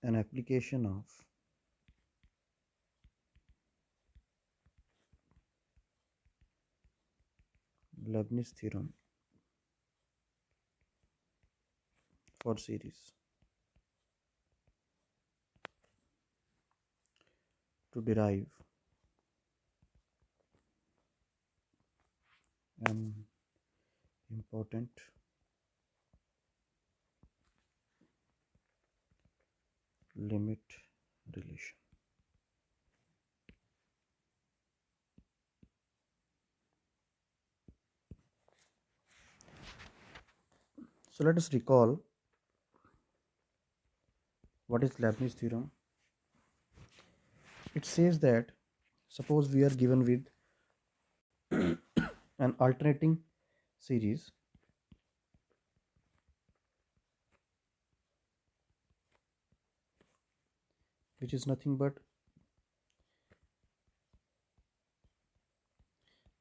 an application of Leibniz theorem for series to derive an important limit relation. So let us recall what is Leibniz theorem. It says that suppose we are given with an alternating series which is nothing but,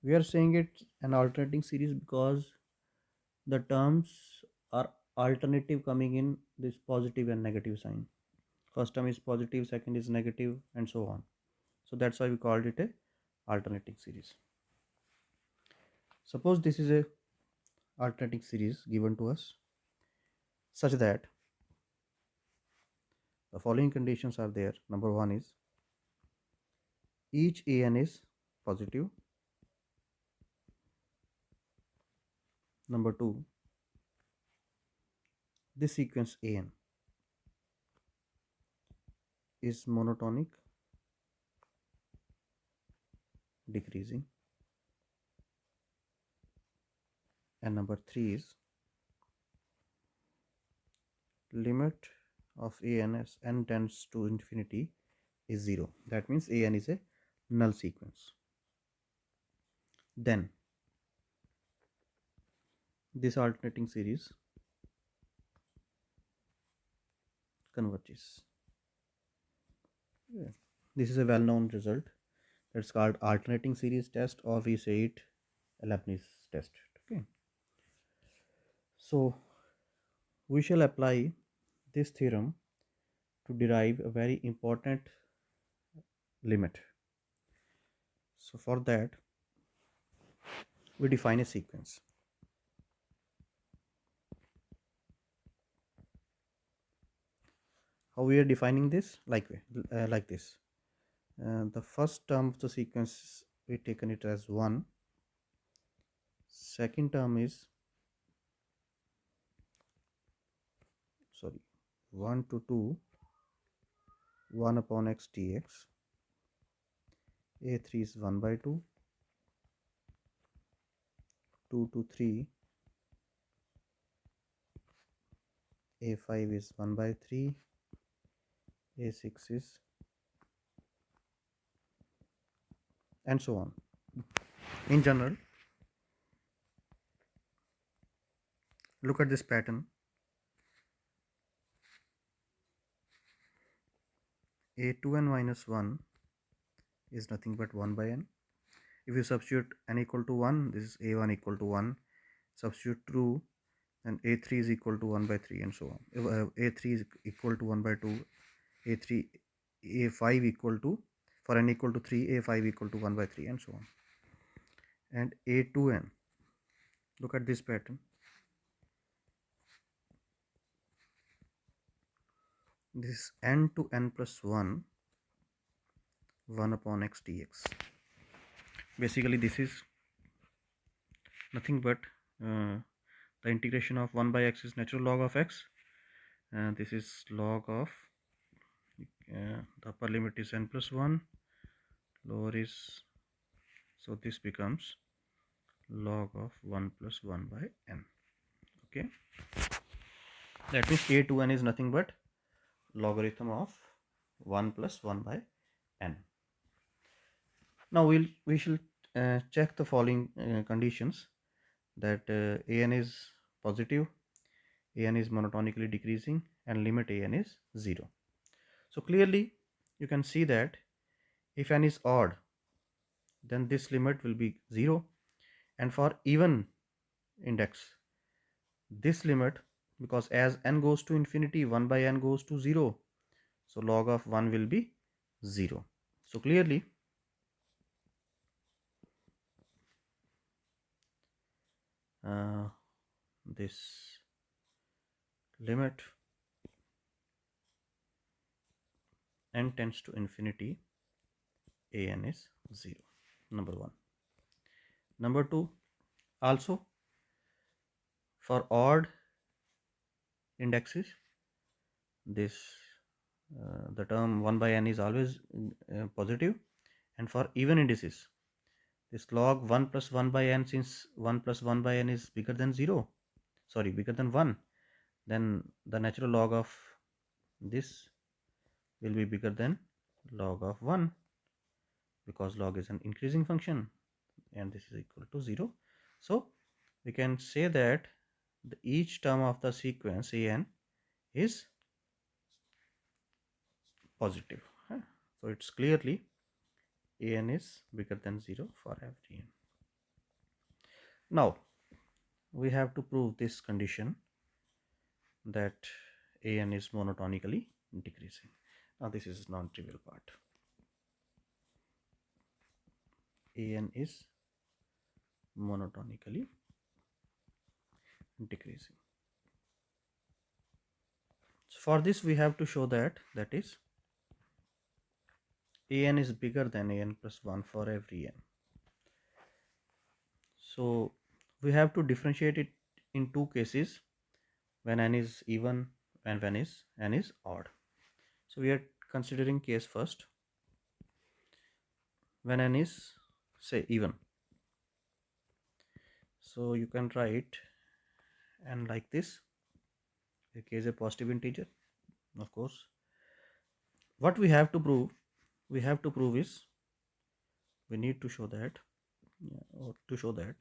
we are saying it an alternating series because the terms are alternative coming in this positive and negative sign. First term is positive, second is negative, and so on. So that's why we called it a alternating series. Suppose this is a alternating series given to us such that the following conditions are there. Number one is each an is positive. Number two, this sequence an is monotonic decreasing. And number three is limit of an as n tends to infinity is 0. That means an is a null sequence. Then this alternating series converges. This is a well-known result. That's called alternating series test, or we say it Leibniz test. Okay. So we shall apply this theorem to derive a very important limit. So for that we define a sequence. How we are defining this? Like this. The first term of the sequence we taken it as 1. Second term is 1 to 2 1 upon x dx. A3 is 1 by 2. 2 to 3 A5 is 1 by 3. A6 is, and so on. In general, look at this pattern. A2n minus 1 is nothing but 1 by n. If you substitute n equal to 1, this is A1 equal to 1. Substitute true, then A3 is equal to 1 by 3, and so on. A3 is equal to 1 by 2. A3, A5 equal to, for n equal to 3, A5 equal to 1 by 3, and so on. And A2n, look at this pattern. This is n to n plus 1, 1 upon x dx. Basically this is nothing but the integration of 1 by x is natural log of x, and this is log of the upper limit is n plus 1, lower is, so this becomes log of 1 plus 1 by n. Okay, that means a2n is nothing but logarithm of 1 plus 1 by n. Now we shall check the following conditions, that an is positive, an is monotonically decreasing, and limit an is 0. So clearly you can see that if n is odd, then this limit will be 0, and for even index, this limit, because as n goes to infinity, 1 by n goes to 0, So log of 1 will be 0. So clearly this limit n tends to infinity, an is 0. Number 1. Number 2, also for odd indexes, this the term 1 by n is always positive, and for even indices, this log 1 plus 1 by n, since 1 plus 1 by n is bigger than 0, sorry, bigger than 1, then the natural log of this will be bigger than log of 1, because log is an increasing function and this is equal to 0. So we can say that each term of the sequence an is positive. So it's clearly an is bigger than 0 for every n. Now we have to prove this condition, that an is monotonically decreasing. Now this is non-trivial part. An is monotonically decreasing. So for this we have to show that is an is bigger than an plus 1 for every n. So we have to differentiate it in two cases, when n is even and when n is odd. So we are considering case first, when n is, say, even. So you can write n like this. K is a positive integer, of course. What we have to prove? We have to prove is, we need to show that, or to show that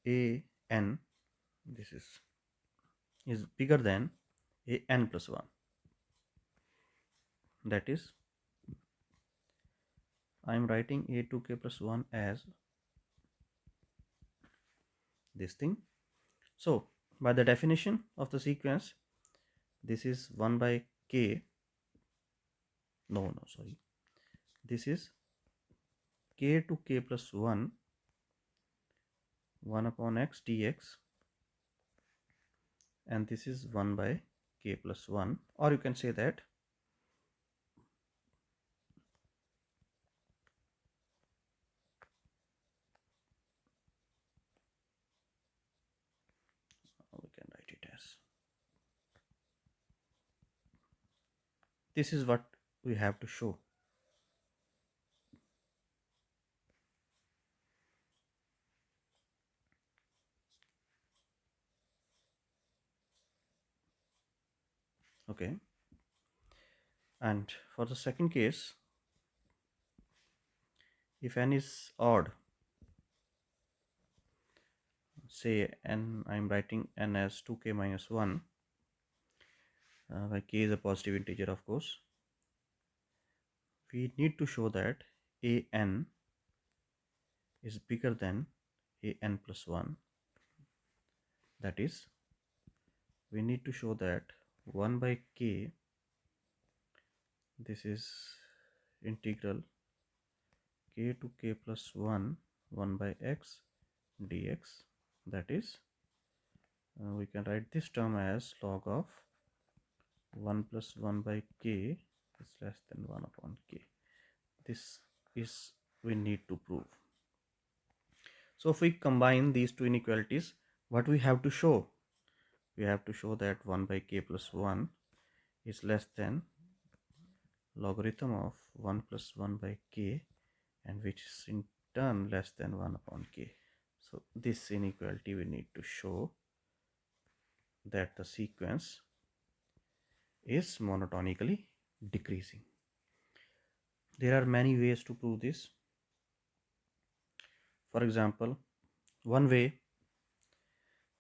a n, this is bigger than a n plus 1. That is, I am writing a 2k plus 1 as this thing. So by the definition of the sequence, this is 1 by k, sorry, this is k to k plus 1 upon x dx, and this is 1 by k plus 1, or you can say that we can write it as, this is what we have to show. Okay, and for the second case, if n is odd, say n, I am writing n as 2k minus 1, where k is a positive integer, of course, we need to show that a n is bigger than a n plus 1. That is, we need to show that 1 by k, this is integral k to k plus 1 by x dx, that is, we can write this term as log of 1 plus 1 by k is less than 1 upon k. This is we need to prove. So if we combine these two inequalities, what we have to show? We have to show that 1 by k plus 1 is less than logarithm of 1 plus 1 by k, and which is in turn less than 1 upon k. So this inequality we need to show that the sequence is monotonically decreasing. There are many ways to prove this. For example, one way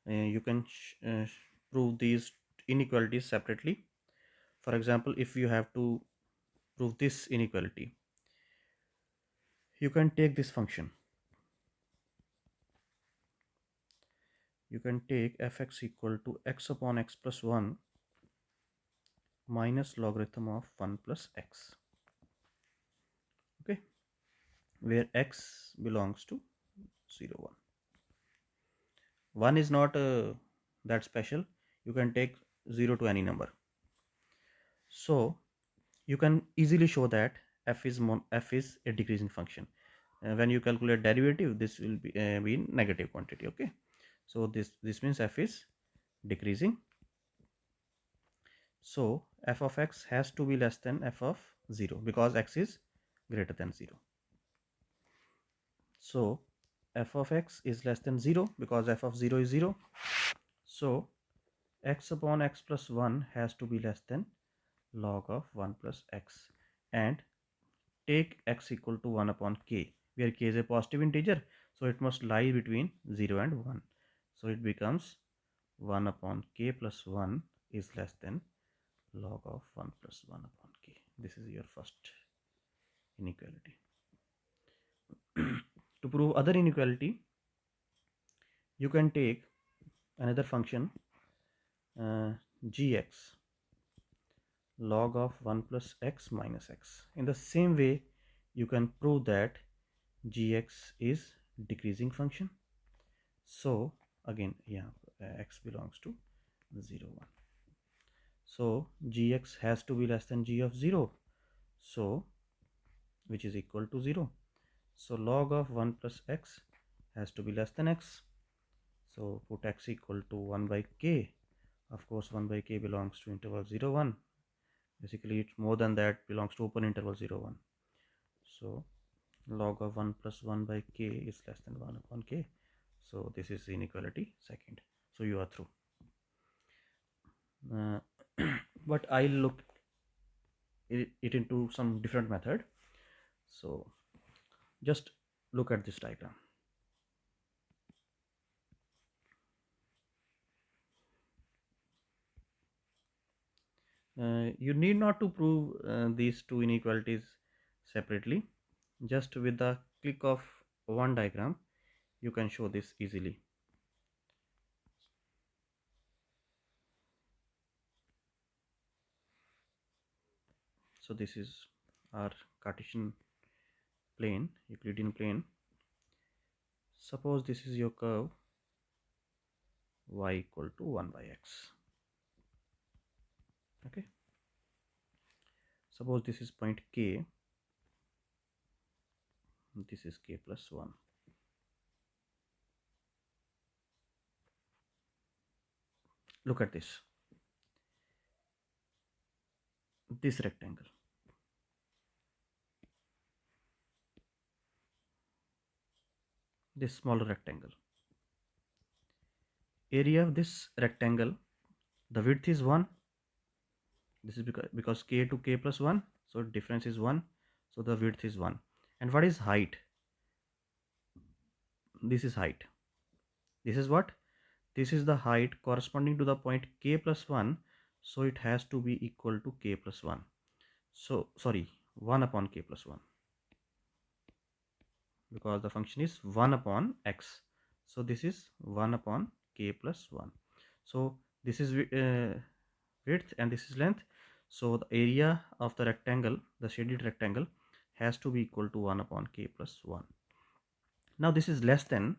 you can prove these inequalities separately. For example, if you have to prove this inequality, you can take this function. You can take fx equal to x upon x plus 1 minus logarithm of 1 plus x. Okay, where x belongs to 0 1. 1 is not that special. You can take 0 to any number. So you can easily show that f is a decreasing function. When you calculate derivative, this will be negative quantity. Okay, so this means f is decreasing. So f of x has to be less than f of 0 because x is greater than 0. So f of x is less than 0 because f of 0 is 0. So x upon x plus 1 has to be less than log of 1 plus x, and take x equal to 1 upon k, where k is a positive integer, so it must lie between 0 and 1. So it becomes 1 upon k plus 1 is less than log of 1 plus 1 upon k. This is your first inequality. To prove other inequality, you can take another function gx log of 1 plus x minus x. In the same way, you can prove that gx is decreasing function. So again, x belongs to 0 1. So gx has to be less than g of 0, so which is equal to 0. So log of 1 plus x has to be less than x. So put x equal to 1 by k. Of course 1 by k belongs to interval 0 1. Basically it's more than that, belongs to open interval 0 1. So log of 1 plus 1 by k is less than 1 upon k. So this is inequality second. So you are through. But I'll look it into some different method. So just look at this diagram. You need not to prove these two inequalities separately. Just with the click of one diagram, you can show this easily. So this is our Cartesian plane, Euclidean plane. Suppose this is your curve y equal to 1 by x. Okay. Suppose this is point k, this is k plus 1. Look at this rectangle. This smaller rectangle. Area of this rectangle, the width is 1. This is because k to k plus 1, so difference is 1, so the width is 1. And what is height? This is height. This is what? This is the height corresponding to the point k plus 1, so it has to be equal to k plus 1. So sorry, 1 upon k plus 1, because the function is 1 upon x. So this is 1 upon k plus 1. So this is width and this is length. So the area of the rectangle, the shaded rectangle, has to be equal to 1 upon k plus 1. Now this is less than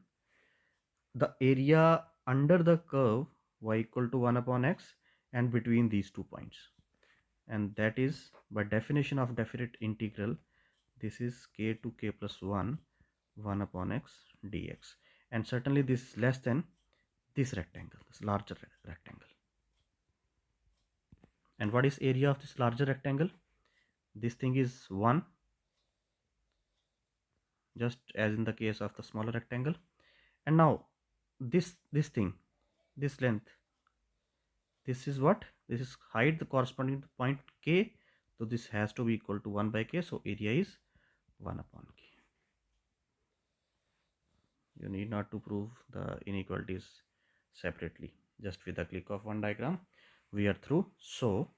the area under the curve y equal to 1 upon x and between these 2 points, and that is by definition of definite integral, this is k to k plus 1 1 upon x dx, and certainly this is less than this rectangle, this larger rectangle. And what is area of this larger rectangle? This thing is 1, just as in the case of the smaller rectangle. And now this thing, this length, this is what? This is height the corresponding to point k, so this has to be equal to 1 by k, so area is 1 upon k. You need not to prove the inequalities separately. Just with the click of one diagram, we are through. So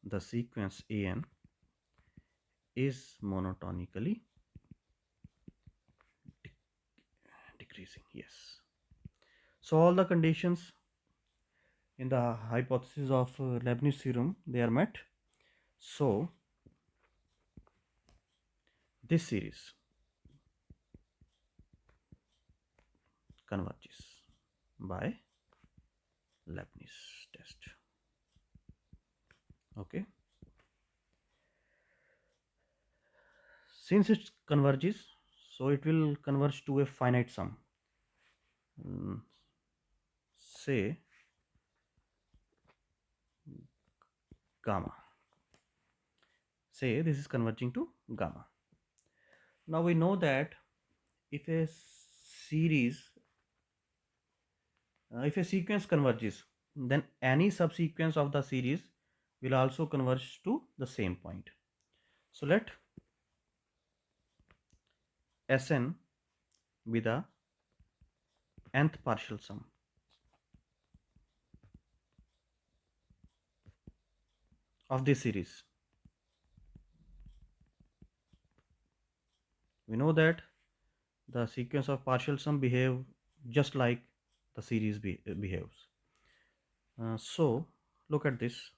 the sequence an is monotonically decreasing. Yes. So all the conditions in the hypothesis of Leibniz theorem, they are met. So this series converges by Leibniz test. Okay, since it converges, so it will converge to a finite sum. Say gamma. Say this is converging to gamma. Now we know that if a series, if a sequence converges, then any subsequence of the series will also converge to the same point. So let Sn be the nth partial sum of this series. We know that the sequence of partial sum behave just like the series behaves. So look at this,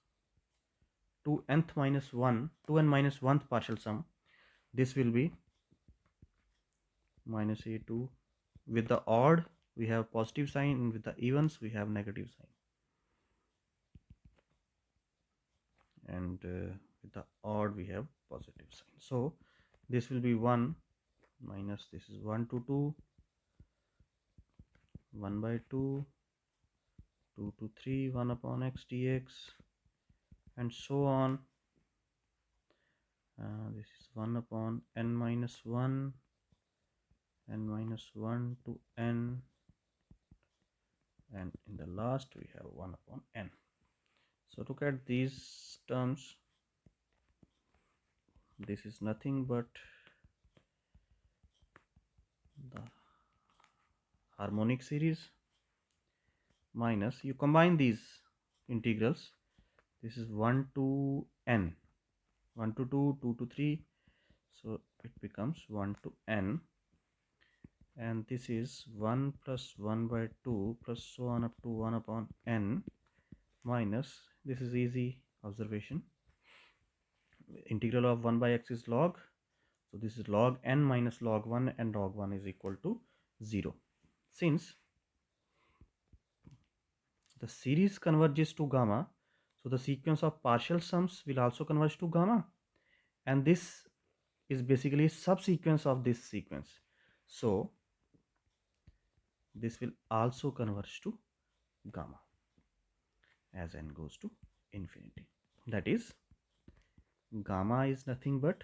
2n minus 1, 2n minus 1th partial sum. This will be minus a2. With the odd we have positive sign, and with the evens we have negative sign. And with the odd we have positive sign. So this will be 1 minus, this is 1 to 2, 1 by 2, 2 to 3, 1 upon x dx, and so on. This is 1 upon n minus 1, n minus 1 to n, and in the last we have 1 upon n. So look at these terms. This is nothing but the harmonic series minus, you combine these integrals, this is 1 to n, 1 to 2, 2 to 3, so it becomes 1 to n, and this is 1 plus 1 by 2 plus so on up to 1 upon n minus, this is easy observation, integral of 1 by x is log, so this is log n minus log 1, and log 1 is equal to 0. Since the series converges to gamma, so the sequence of partial sums will also converge to gamma, and this is basically a subsequence of this sequence, so this will also converge to gamma as n goes to infinity. That is, gamma is nothing but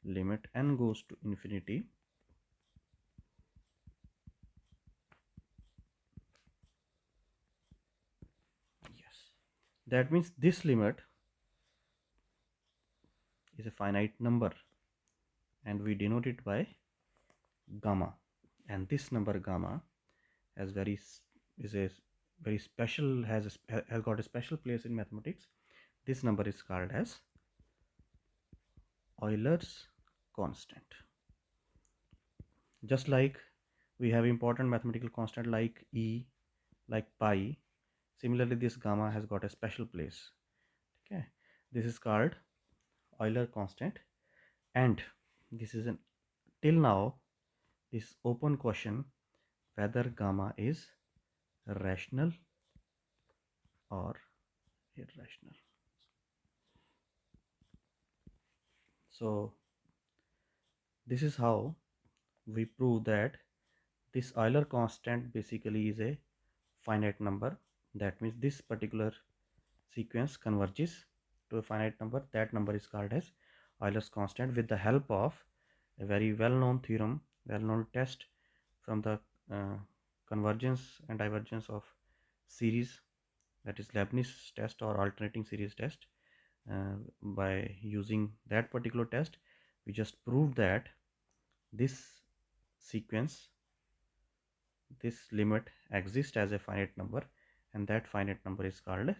limit n goes to infinity that means this limit is a finite number, and we denote it by gamma, and this number gamma has is a very special, has got a special place in mathematics. This number is called as Euler's constant. Just like we have important mathematical constant like e, like pi, similarly this gamma has got a special place. Okay, this is called Euler constant, and this is an, till now, this open question whether gamma is rational or irrational. So this is how we prove that this Euler constant basically is a finite number. That means this particular sequence converges to a finite number. That number is called as Euler's constant with the help of a very well-known theorem, well-known test from the convergence and divergence of series, that is Leibniz test or alternating series test. By using that particular test, we just proved that this sequence, this limit exists as a finite number, and that finite number is called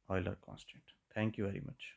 Euler constant. Thank you very much.